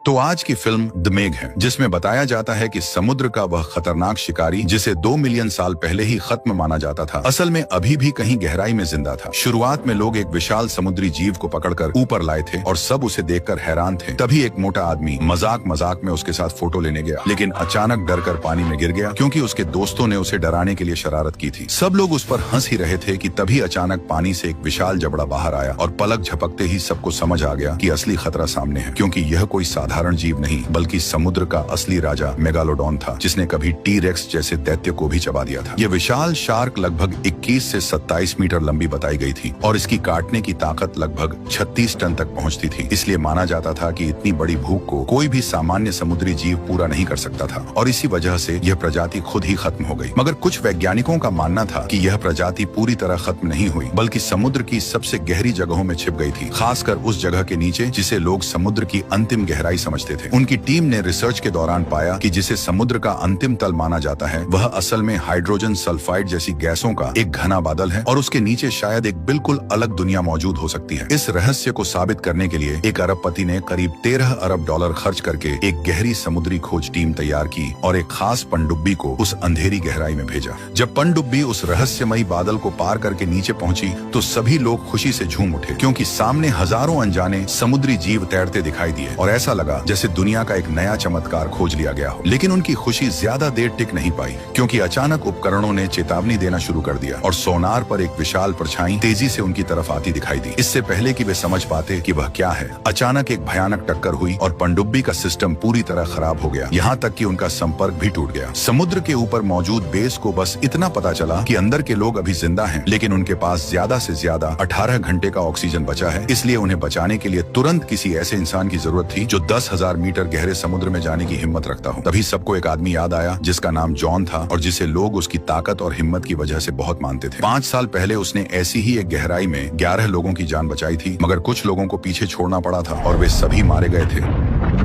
तो आज की फिल्म द मेग है, जिसमें बताया जाता है कि समुद्र का वह खतरनाक शिकारी जिसे 2 मिलियन साल पहले ही खत्म माना जाता था, असल में अभी भी कहीं गहराई में जिंदा था। शुरुआत में लोग एक विशाल समुद्री जीव को पकड़कर ऊपर लाए थे और सब उसे देखकर हैरान थे। तभी एक मोटा आदमी मजाक मजाक में उसके साथ फोटो लेने गया, लेकिन अचानक डरकर पानी में गिर गया क्योंकि उसके दोस्तों ने उसे डराने के लिए शरारत की थी। सब लोग उस पर हंस ही रहे थे कि तभी अचानक पानी से एक विशाल जबड़ा बाहर आया और पलक झपकते ही सबको समझ आ गया कि असली खतरा सामने है, क्योंकि यह कोई साधारण जीव नहीं बल्कि समुद्र का असली राजा मेगालोडॉन था, जिसने कभी टी-रेक्स जैसे दैत्य को भी चबा दिया था। यह विशाल शार्क लगभग 21 से 27 मीटर लंबी बताई गई थी और इसकी काटने की ताकत लगभग 36 टन तक पहुंचती थी। इसलिए माना जाता था कि इतनी बड़ी भूख को कोई भी सामान्य समुद्री जीव पूरा नहीं कर सकता था और इसी वजह से यह प्रजाति खुद ही खत्म हो गई। मगर कुछ वैज्ञानिकों का मानना था कि यह प्रजाति पूरी तरह खत्म नहीं हुई, बल्कि समुद्र की सबसे गहरी जगहों में छिप गई थी, खासकर उस जगह के नीचे जिसे लोग समुद्र की अंतिम गहराई समझते थे। उनकी टीम ने रिसर्च के दौरान पाया कि जिसे समुद्र का अंतिम तल माना जाता है वह असल में हाइड्रोजन सल्फाइड जैसी गैसों का एक घना बादल है और उसके नीचे शायद एक बिल्कुल अलग दुनिया मौजूद हो सकती है। इस रहस्य को साबित करने के लिए एक अरबपति ने करीब 13 अरब डॉलर खर्च करके एक गहरी समुद्री खोज टीम तैयार की और एक खास पनडुब्बी को उस अंधेरी गहराई में भेजा। जब पनडुब्बी उस रहस्यमयी बादल को पार करके नीचे पहुंची तो सभी लोग खुशी से झूम उठे, क्योंकि सामने हजारों अनजाने समुद्री जीव तैरते दिखाई दिए और ऐसा लगा जैसे दुनिया का एक नया चमत्कार खोज लिया गया हो। लेकिन उनकी खुशी ज्यादा देर टिक नहीं पाई, क्योंकि अचानक उपकरणों ने चेतावनी देना शुरू कर दिया और सोनार पर एक विशाल परछाई तेजी से उनकी तरफ आती दिखाई दी। इससे पहले कि वे समझ पाते कि वह क्या है, अचानक एक भयानक टक्कर हुई और पनडुब्बी का सिस्टम पूरी तरह खराब हो गया, यहाँ तक कि उनका संपर्क भी टूट गया। समुद्र के ऊपर मौजूद बेस को बस इतना पता चला कि अंदर के लोग अभी जिंदा हैं, लेकिन उनके पास ज्यादा से ज्यादा 18 घंटे का ऑक्सीजन बचा है। इसलिए उन्हें बचाने के लिए तुरंत किसी ऐसे इंसान की जरूरत थी जो 10,000 मीटर गहरे समुद्र में जाने की हिम्मत रखता हो। तभी सबको एक आदमी याद आया जिसका नाम जॉन था और जिसे लोग उसकी ताकत और हिम्मत की वजह से बहुत मानते थे। 5 साल पहले उसने ऐसी ही एक गहराई में 11 लोगों की जान बचाई थी, मगर कुछ लोगों को पीछे छोड़ना पड़ा था और वे सभी मारे गए थे।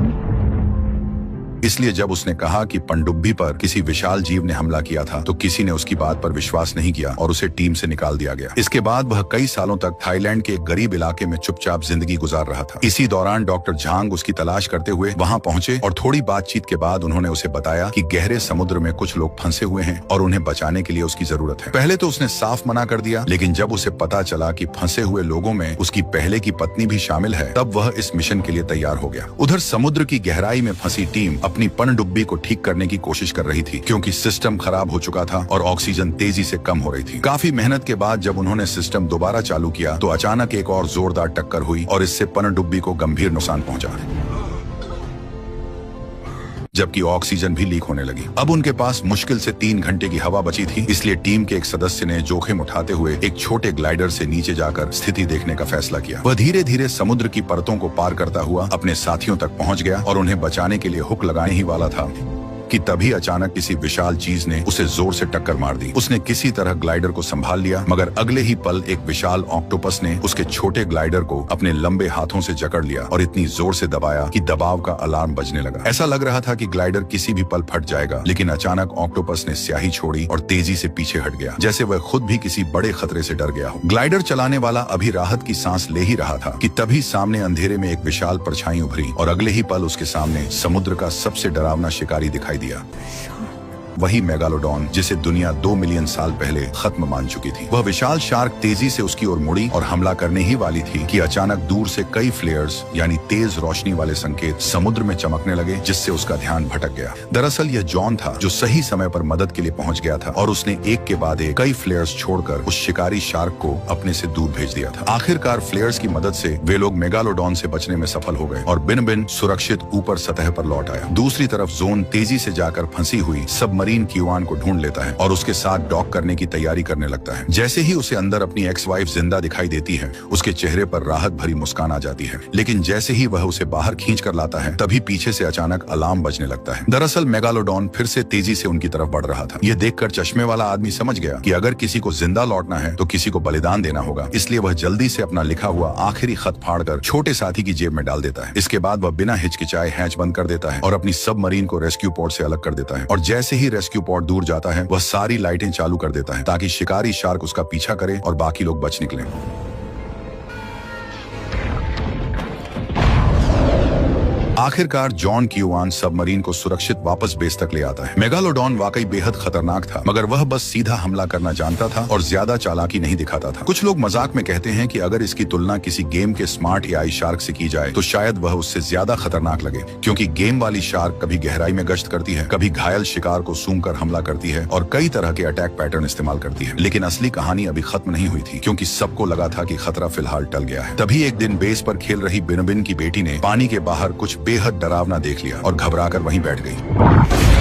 इसलिए जब उसने कहा कि पनडुब्बी पर किसी विशाल जीव ने हमला किया था तो किसी ने उसकी बात पर विश्वास नहीं किया और उसे टीम से निकाल दिया गया। इसके बाद वह कई सालों तक थाईलैंड के एक गरीब इलाके में चुपचाप जिंदगी गुजार रहा था। इसी दौरान डॉक्टर झांग उसकी तलाश करते हुए वहां पहुंचे और थोड़ी बातचीत के बाद उन्होंने उसे बताया कि गहरे समुद्र में कुछ लोग फंसे हुए हैं और उन्हें बचाने के लिए उसकी जरूरत है। पहले तो उसने साफ मना कर दिया, लेकिन जब उसे पता चला कि फंसे हुए लोगों में उसकी पहले की पत्नी भी शामिल है, तब वह इस मिशन के लिए तैयार हो गया। उधर समुद्र की गहराई में फंसी टीम अपनी पनडुब्बी को ठीक करने की कोशिश कर रही थी, क्योंकि सिस्टम खराब हो चुका था और ऑक्सीजन तेजी से कम हो रही थी। काफी मेहनत के बाद जब उन्होंने सिस्टम दोबारा चालू किया तो अचानक एक और जोरदार टक्कर हुई और इससे पनडुब्बी को गंभीर नुकसान पहुंचा, जबकि ऑक्सीजन भी लीक होने लगी। अब उनके पास मुश्किल से 3 घंटे की हवा बची थी, इसलिए टीम के एक सदस्य ने जोखिम उठाते हुए एक छोटे ग्लाइडर से नीचे जाकर स्थिति देखने का फैसला किया। वह धीरे धीरे समुद्र की परतों को पार करता हुआ अपने साथियों तक पहुंच गया और उन्हें बचाने के लिए हुक लगाने ही वाला था कि तभी अचानक किसी विशाल चीज ने उसे जोर से टक्कर मार दी। उसने किसी तरह ग्लाइडर को संभाल लिया, मगर अगले ही पल एक विशाल ऑक्टोपस ने उसके छोटे ग्लाइडर को अपने लंबे हाथों से जकड़ लिया और इतनी जोर से दबाया कि दबाव का अलार्म बजने लगा। ऐसा लग रहा था कि ग्लाइडर किसी भी पल फट जाएगा, लेकिन अचानक ऑक्टोपस ने स्याही छोड़ी और तेजी से पीछे हट गया, जैसे वह खुद भी किसी बड़े खतरे से डर गया हो। ग्लाइडर चलाने वाला अभी राहत की सांस ले ही रहा था कि तभी सामने अंधेरे में एक विशाल परछाई उभरी और अगले ही पल उसके सामने समुद्र का सबसे डरावना शिकारी दिखाई दिया, वही मेगालोडॉन जिसे दुनिया 2 मिलियन साल पहले खत्म मान चुकी थी। वह विशाल शार्क तेजी से उसकी ओर मुड़ी और हमला करने ही वाली थी कि अचानक दूर से कई फ्लेयर्स यानी तेज रोशनी वाले संकेत समुद्र में चमकने लगे, जिससे उसका ध्यान भटक गया। दरअसल यह जॉन था जो सही समय पर मदद के लिए पहुंच गया था और उसने एक के बाद एक कई फ्लेयर्स छोड़कर उस शिकारी शार्क को अपने से दूर भेज दिया था। आखिरकार फ्लेयर्स की मदद से वे लोग मेगालोडॉन से बचने में सफल हो गए और बिन बिन सुरक्षित ऊपर सतह पर लौट आया। दूसरी तरफ जोन तेजी से जाकर फंसी हुई सबमरीन क्यूआन को ढूंढ लेता है और उसके साथ डॉक करने की तैयारी करने लगता है। जैसे ही उसे अंदर अपनी एक्स वाइफ जिंदा दिखाई देती है, उसके चेहरे पर राहत भरी मुस्कान आ जाती है, लेकिन जैसे ही वह उसे बाहर खींच कर लाता है तभी पीछे से अचानक अलार्म बजने लगता है। दरअसल मेगालोडॉन फिर से तेजी से उनकी तरफ बढ़ रहा था। यह देखकर चश्मे वाला आदमी समझ गया कि अगर किसी को जिंदा लौटना है तो किसी को बलिदान देना होगा, इसलिए वह जल्दी से अपना लिखा हुआ आखिरी खत फाड़कर छोटे साथी की जेब में डाल देता है। इसके बाद वह बिना हिचकिचाए हैच बंद कर देता है और अपनी सबमरीन को रेस्क्यू पोर्ट से अलग कर देता है और जैसे ही रेस्क्यू पोर्ट दूर जाता है वह सारी लाइटें चालू कर देता है ताकि शिकारी शार्क उसका पीछा करे और बाकी लोग बच निकलें। आखिरकार जॉन क्यूआन सबमरीन को सुरक्षित वापस बेस तक ले आता है। मेगालोडॉन वाकई बेहद खतरनाक था, मगर वह बस सीधा हमला करना जानता था और ज्यादा चालाकी नहीं दिखाता था। कुछ लोग मजाक में कहते हैं कि अगर इसकी तुलना किसी गेम के स्मार्ट एआई शार्क से की जाए तो शायद वह उससे ज्यादा खतरनाक लगे, क्योंकि गेम वाली शार्क कभी गहराई में गश्त करती है, कभी घायल शिकार को सूंघ कर हमला करती है और कई तरह के अटैक पैटर्न इस्तेमाल करती है। लेकिन असली कहानी अभी खत्म नहीं हुई थी, क्योंकि सबको लगा था कि खतरा फिलहाल टल गया है। तभी एक दिन बेस पर खेल रही बिनबिन की बेटी ने पानी के बाहर कुछ बेहद डरावना देख लिया और घबराकर वहीं बैठ गई।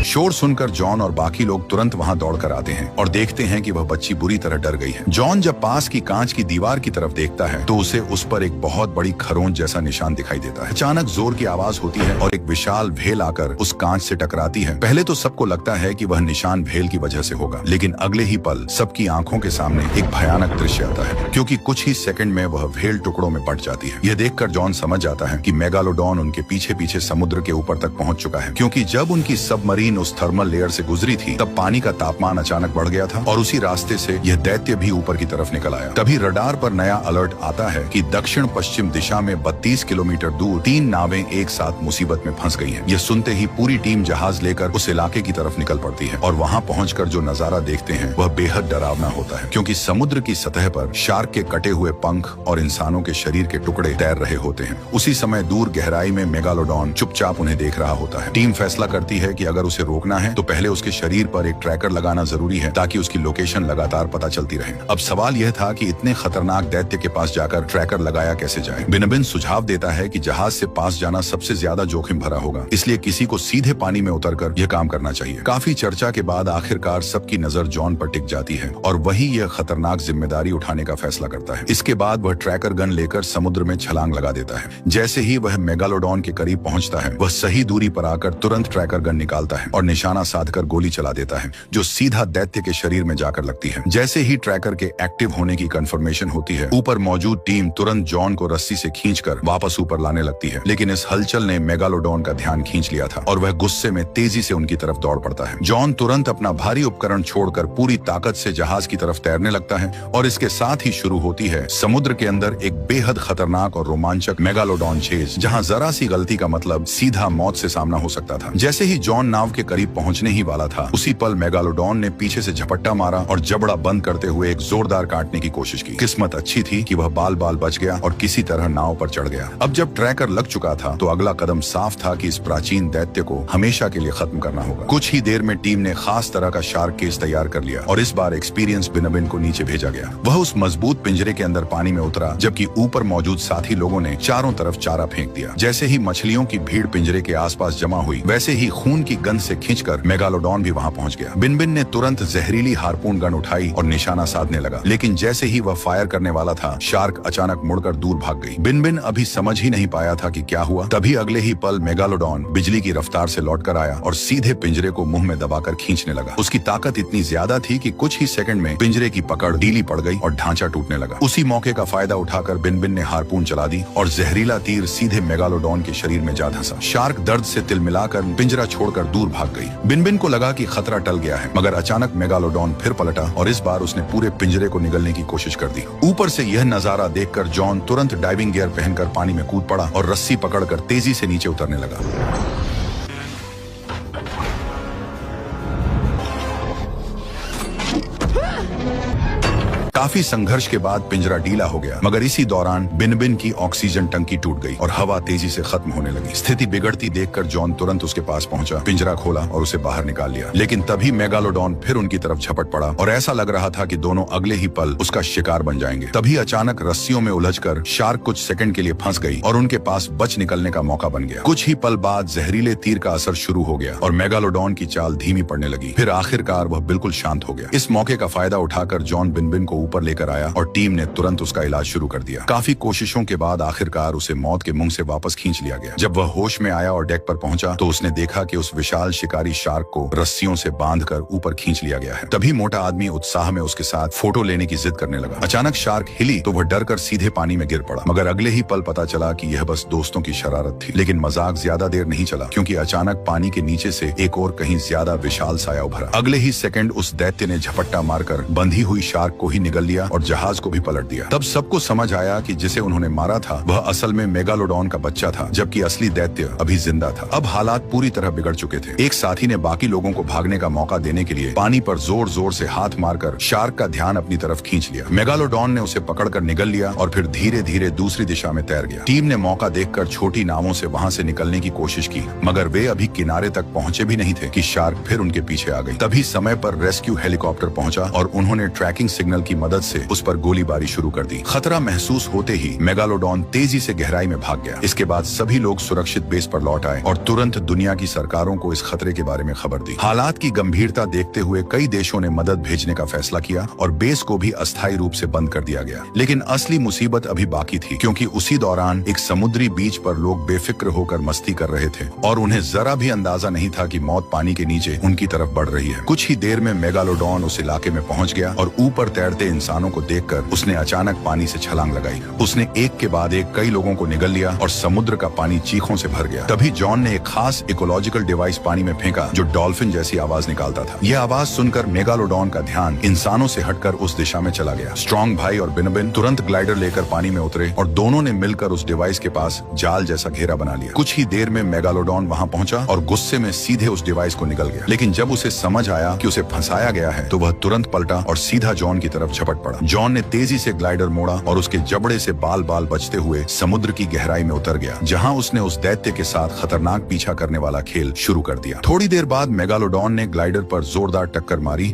शोर सुनकर जॉन और बाकी लोग तुरंत वहां दौड़कर आते हैं और देखते हैं कि वह बच्ची बुरी तरह डर गई है। जॉन जब पास की कांच की दीवार की तरफ देखता है तो उसे उस पर एक बहुत बड़ी खरोंच जैसा निशान दिखाई देता है। अचानक जोर की आवाज होती है और एक विशाल भेल आकर उस कांच से टकराती है। पहले तो सबको लगता है कि वह निशान भेल की वजह से होगा, लेकिन अगले ही पल सबकी आंखों के सामने एक भयानक दृश्य आता है, क्योंकि कुछ ही सेकंड में वह भेल टुकड़ों में बंट जाती है। यह देखकर जॉन समझ जाता है कि मेगालोडॉन उनके पीछे पीछे समुद्र के ऊपर तक पहुंच चुका है, क्योंकि जब उनकी सबमरीन उस थर्मल लेयर से गुजरी थी तब पानी का तापमान अचानक बढ़ गया था और उसी रास्ते से यह दैत्य भी ऊपर की तरफ निकल आया। तभी रडार पर नया अलर्ट आता है कि दक्षिण पश्चिम दिशा में 32 किलोमीटर दूर 3 नावें एक साथ मुसीबत में फंस गई हैं। यह सुनते ही पूरी टीम जहाज लेकर उस इलाके की तरफ निकल पड़ती है और वहां पहुंचकर जो नजारा देखते हैं वह बेहद डरावना होता है, क्योंकि समुद्र की सतह पर शार्क के कटे हुए पंख और इंसानों के शरीर के टुकड़े तैर रहे होते हैं। उसी समय दूर गहराई में मेगालोडॉन चुपचाप उन्हें देख रहा होता है। टीम फैसला करती है कि अगर उसे रोकना है तो पहले उसके शरीर पर एक ट्रैकर लगाना जरूरी है, ताकि उसकी लोकेशन लगातार पता चलती रहे। अब सवाल यह था कि इतने खतरनाक दैत्य के पास जाकर ट्रैकर लगाया कैसे जाए। बिनबिन सुझाव देता है कि जहाज से पास जाना सबसे ज्यादा जोखिम भरा होगा, इसलिए किसी को सीधे पानी में उतरकर यह काम करना चाहिए। काफी चर्चा के बाद आखिरकार सबकी नजर जॉन पर टिक जाती है और वही यह खतरनाक जिम्मेदारी उठाने का फैसला करता है। इसके बाद वह ट्रैकर गन लेकर समुद्र में छलांग लगा देता है। जैसे ही वह मेगालोडॉन के करीब पहुंचता है, वह सही दूरी पर आकर तुरंत ट्रैकर गन निकालता है और निशाना साधकर गोली चला देता है, जो सीधा दैत्य के शरीर में जाकर लगती है। जैसे ही ट्रैकर के एक्टिव होने की कंफर्मेशन होती है, ऊपर मौजूद टीम तुरंत जॉन को रस्सी से खींचकर वापस ऊपर लाने लगती है, लेकिन इस हलचल ने मेगालोडॉन का ध्यान खींच लिया था और वह गुस्से में तेजी से उनकी तरफ दौड़ पड़ता है। जॉन तुरंत अपना भारी उपकरण छोड़कर पूरी ताकत से जहाज की तरफ तैरने लगता है और इसके साथ ही शुरू होती है समुद्र के अंदर एक बेहद खतरनाक और रोमांचक मेगालोडॉन चेज, जहां जरा सी गलती का मतलब सीधा मौत से सामना हो सकता था। जैसे ही जॉन नाव के करीब पहुंचने ही वाला था, उसी पल मेगालोडॉन ने पीछे से झपट्टा मारा और जबड़ा बंद करते हुए एक जोरदार काटने की कोशिश की। किस्मत अच्छी थी कि वह बाल बाल बच गया और किसी तरह नाव पर चढ़ गया। अब जब ट्रैकर लग चुका था तो अगला कदम साफ था कि इस प्राचीन दैत्य को हमेशा के लिए खत्म करना होगा। कुछ ही देर में टीम ने खास तरह का शार्क केस तैयार कर लिया और इस बार एक्सपीरियंस बिनबिन को नीचे भेजा गया। वह उस मजबूत पिंजरे के अंदर पानी में उतरा, जबकि ऊपर मौजूद साथी लोगों ने चारों तरफ चारा फेंक दिया। जैसे ही मछलियों की भीड़ पिंजरे के आसपास जमा हुई, वैसे ही खून की गंध से खींचकर मेगालोडॉन भी वहां पहुंच गया। बिनबिन ने तुरंत जहरीली हार्पून गन उठाई और निशाना साधने लगा, लेकिन जैसे ही वह फायर करने वाला था, शार्क अचानक मुड़कर दूर भाग गई। बिनबिन अभी समझ ही नहीं पाया था कि क्या हुआ। तभी अगले ही पल मेगालोडॉन बिजली की रफ्तार से लौटकर आया और सीधे पिंजरे को मुंह में दबाकर खींचने लगा। उसकी ताकत इतनी ज्यादा थी कि कुछ ही सेकंड में पिंजरे की पकड़ ढीली पड़ गई और ढांचा टूटने लगा। उसी मौके का फायदा उठाकर बिनबिन ने हार्पून चला दी और जहरीला तीर सीधे मेगालोडॉन के शरीर में जा धंसा। शार्क दर्द से तिलमिलाकर पिंजरा छोड़कर दूर भाग गई। बिनबिन को लगा कि खतरा टल गया है, मगर अचानक मेगालोडॉन फिर पलटा और इस बार उसने पूरे पिंजरे को निगलने की कोशिश कर दी। ऊपर से यह नजारा देखकर जॉन तुरंत डाइविंग गियर पहनकर पानी में कूद पड़ा और रस्सी पकड़कर तेजी से नीचे उतरने लगा। काफी संघर्ष के बाद पिंजरा ढीला हो गया, मगर इसी दौरान बिनबिन की ऑक्सीजन टंकी टूट गई और हवा तेजी से खत्म होने लगी। स्थिति बिगड़ती देखकर जॉन तुरंत उसके पास पहुंचा, पिंजरा खोला और उसे बाहर निकाल लिया। लेकिन तभी मेगालोडॉन फिर उनकी तरफ झपट पड़ा और ऐसा लग रहा था कि दोनों अगले ही पल उसका शिकार बन जाएंगे। तभी अचानक रस्सियों में उलझकर शार्क कुछ सेकंड के लिए फंस गई और उनके पास बच निकलने का मौका बन गया। कुछ ही पल बाद जहरीले तीर का असर शुरू हो गया और मेगालोडॉन की चाल धीमी पड़ने लगी। फिर आखिरकार वह बिल्कुल शांत हो गया। इस मौके का फायदा उठाकर जॉन बिनबिन को ऊपर लेकर आया और टीम ने तुरंत उसका इलाज शुरू कर दिया। काफी कोशिशों के बाद आखिरकार उसे मौत के मुंह से वापस खींच लिया गया। जब वह होश में आया और डेक पर पहुंचा तो उसने देखा कि उस विशाल शिकारी शार्क को रस्सियों से बांधकर ऊपर खींच लिया गया है। तभी मोटा आदमी उत्साह में उसके साथ फोटो लेने की जिद करने लगा। अचानक शार्क हिली तो वह डरकर सीधे पानी में गिर पड़ा, मगर अगले ही पल पता चला कि यह बस दोस्तों की शरारत थी। लेकिन मजाक ज्यादा देर नहीं चला, क्योंकि अचानक पानी के नीचे से एक और कहीं ज्यादा विशाल साया उभरा। अगले ही सेकंड उस दैत्य ने झपट्टा मारकर बंधी हुई शार्क को ही निगल लिया और जहाज को भी पलट दिया। तब सबको समझ आया कि जिसे उन्होंने मारा था वह असल में मेगालोडॉन का बच्चा था, जबकि असली दैत्य अभी जिंदा था। अब हालात पूरी तरह बिगड़ चुके थे। एक साथी ने बाकी लोगों को भागने का मौका देने के लिए पानी पर जोर जोर से हाथ मारकर शार्क का ध्यान अपनी तरफ खींच लिया। मेगालोडॉन ने उसे पकड़कर निगल लिया और फिर धीरे धीरे दूसरी दिशा में तैर गया। टीम ने मौका देखकर छोटी नावों से वहां से निकलने की कोशिश की, मगर वे अभी किनारे तक पहुंचे भी नहीं थे कि शार्क फिर उनके पीछे आ गई। तभी समय पर रेस्क्यू हेलीकॉप्टर पहुंचा और उन्होंने ट्रैकिंग सिग्नल की मदद से उस पर गोलीबारी शुरू कर दी। खतरा महसूस होते ही मेगालोडॉन तेजी से गहराई में भाग गया। इसके बाद सभी लोग सुरक्षित बेस पर लौट आए और तुरंत दुनिया की सरकारों को इस खतरे के बारे में खबर दी। हालात की गंभीरता देखते हुए कई देशों ने मदद भेजने का फैसला किया और बेस को भी अस्थायी रूप से बंद कर दिया गया। लेकिन असली मुसीबत अभी बाकी थी, क्योंकि उसी दौरान एक समुद्री बीच पर लोग बेफिक्र होकर मस्ती कर रहे थे और उन्हें जरा भी अंदाजा नहीं था कि मौत पानी के नीचे उनकी तरफ बढ़ रही है। कुछ ही देर में मेगालोडॉन उस इलाके में पहुंच गया और ऊपर तैरते इंसानों को देखकर उसने अचानक पानी से छलांग लगाई। उसने एक के बाद एक कई लोगों को निगल लिया और समुद्र का पानी चीखों से भर गया। तभी जॉन ने एक खास इकोलॉजिकल डिवाइस पानी में फेंका जो डॉल्फिन जैसी आवाज निकालता था। यह आवाज सुनकर मेगालोडॉन का ध्यान इंसानों से हटकर उस दिशा में चला गया। स्ट्रॉन्ग भाई और बिनबिन तुरंत ग्लाइडर लेकर पानी में उतरे और दोनों ने मिलकर उस डिवाइस के पास जाल जैसा घेरा बना लिया। कुछ ही देर में मेगालोडॉन वहां पहुंचा और गुस्से में सीधे उस डिवाइस को निगल गया। लेकिन जब उसे समझ आया कि उसे फंसाया गया है तो वह तुरंत पलटा और सीधा जॉन की तरफ झपट पड़ा। जॉन ने तेजी से ग्लाइडर मोड़ा और उसके जबड़े से बाल बाल बचते हुए समुद्र की गहराई में उतर गया, जहां उसने उस दैत्य के साथ खतरनाक पीछा करने वाला खेल शुरू कर दिया। थोड़ी देर बाद मेगालोडॉन ने ग्लाइडर पर जोरदार टक्कर मारी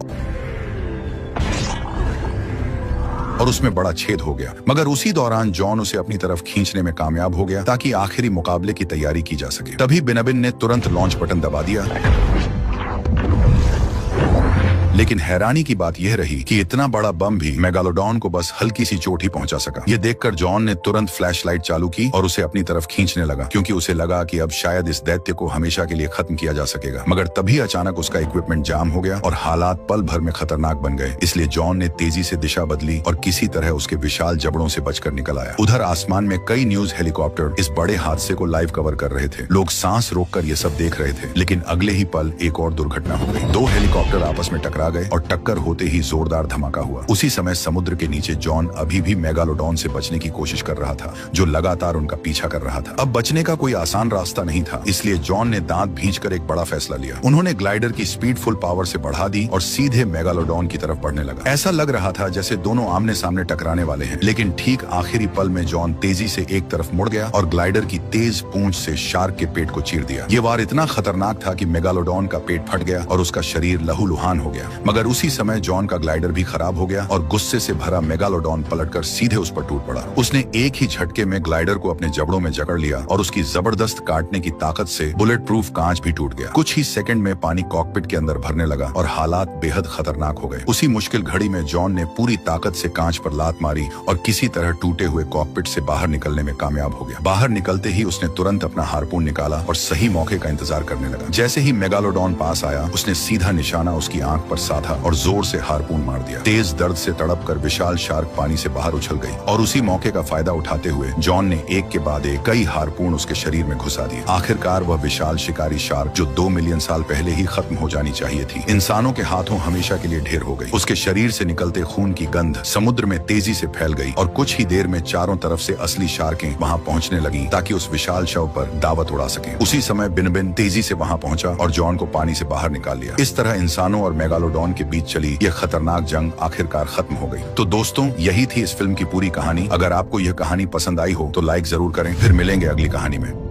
और उसमें बड़ा छेद हो गया, मगर उसी दौरान जॉन उसे अपनी तरफ खींचने में कामयाब हो गया ताकि आखिरी मुकाबले की तैयारी की जा सके। तभी बिनबिन ने तुरंत लॉन्च बटन दबा दिया। लेकिन हैरानी की बात यह रही कि इतना बड़ा बम भी मेगालोडॉन को बस हल्की सी चोट ही पहुंचा सका। यह देखकर जॉन ने तुरंत फ्लैशलाइट चालू की और उसे अपनी तरफ खींचने लगा, क्योंकि उसे लगा कि अब शायद इस दैत्य को हमेशा के लिए खत्म किया जा सकेगा। मगर तभी अचानक उसका इक्विपमेंट जाम हो गया और हालात पल भर में खतरनाक बन गए। इसलिए जॉन ने तेजी से दिशा बदली और किसी तरह उसके विशाल जबड़ों से बचकर निकल आया। उधर आसमान में कई न्यूज हेलीकॉप्टर इस बड़े हादसे को लाइव कवर कर रहे थे। लोग सांस रोककर ये सब देख रहे थे। लेकिन अगले ही पल एक और दुर्घटना हो गई। दो हेलीकॉप्टर आपस में टकरा गए और टक्कर होते ही जोरदार धमाका हुआ। उसी समय समुद्र के नीचे जॉन अभी भी मेगालोडॉन से बचने की कोशिश कर रहा था, जो लगातार उनका पीछा कर रहा था। अब बचने का कोई आसान रास्ता नहीं था, इसलिए जॉन ने दांत भींचकर एक बड़ा फैसला लिया। उन्होंने ग्लाइडर की स्पीड फुल पावर से बढ़ा दी और सीधे मेगालोडॉन की तरफ बढ़ने लगा। ऐसा लग रहा था जैसे दोनों आमने सामने टकराने वाले हैं। लेकिन ठीक आखिरी पल में जॉन तेजी से एक तरफ मुड़ गया और ग्लाइडर की तेज पूंछ से शार्क के पेट को चीर दिया। ये वार इतना खतरनाक था कि मेगालोडॉन का पेट फट गया और उसका शरीर लहूलुहान हो गया। मगर उसी समय जॉन का ग्लाइडर भी खराब हो गया और गुस्से से भरा मेगालोडॉन पलटकर सीधे उस पर टूट पड़ा। उसने एक ही झटके में ग्लाइडर को अपने जबड़ों में जकड़ लिया और उसकी जबरदस्त काटने की ताकत से बुलेट प्रूफ कांच भी टूट गया। कुछ ही सेकंड में पानी कॉकपिट के अंदर भरने लगा और हालात बेहद खतरनाक हो गए। उसी मुश्किल घड़ी में जॉन ने पूरी ताकत से कांच पर लात मारी और किसी तरह टूटे हुए कॉकपिट से बाहर निकलने में कामयाब हो गया। बाहर निकलते ही उसने तुरंत अपना हार्पून निकाला और सही मौके का इंतजार करने लगा। जैसे ही मेगालोडॉन पास आया, उसने सीधा निशाना उसकी आंख पर साधा और जोर से हार्पून मार दिया। तेज दर्द से तड़पकर विशाल शार्क पानी से बाहर उछल गई और उसी मौके का फायदा उठाते हुए जॉन ने एक के बाद एक कई हार्पून उसके शरीर में घुसा दिए। आखिरकार वह विशाल शिकारी शार्क, जो 2 मिलियन साल पहले ही खत्म हो जानी चाहिए थी, इंसानों के हाथों हमेशा के लिए ढेर हो गई। उसके शरीर से निकलते खून की गंध समुद्र में तेजी से फैल गई और कुछ ही देर में चारों तरफ से असली शार्कें वहां पहुंचने लगी ताकि उस विशाल शव पर दावत उड़ा सके। उसी समय बिनबिन तेजी से वहां पहुंचा और जॉन को पानी से बाहर निकाल लिया। इस तरह इंसानों और मेगालोडॉन के बीच चली यह खतरनाक जंग आखिरकार खत्म हो गई। तो दोस्तों, यही थी इस फिल्म की पूरी कहानी। अगर आपको यह कहानी पसंद आई हो तो लाइक जरूर करें। फिर मिलेंगे अगली कहानी में।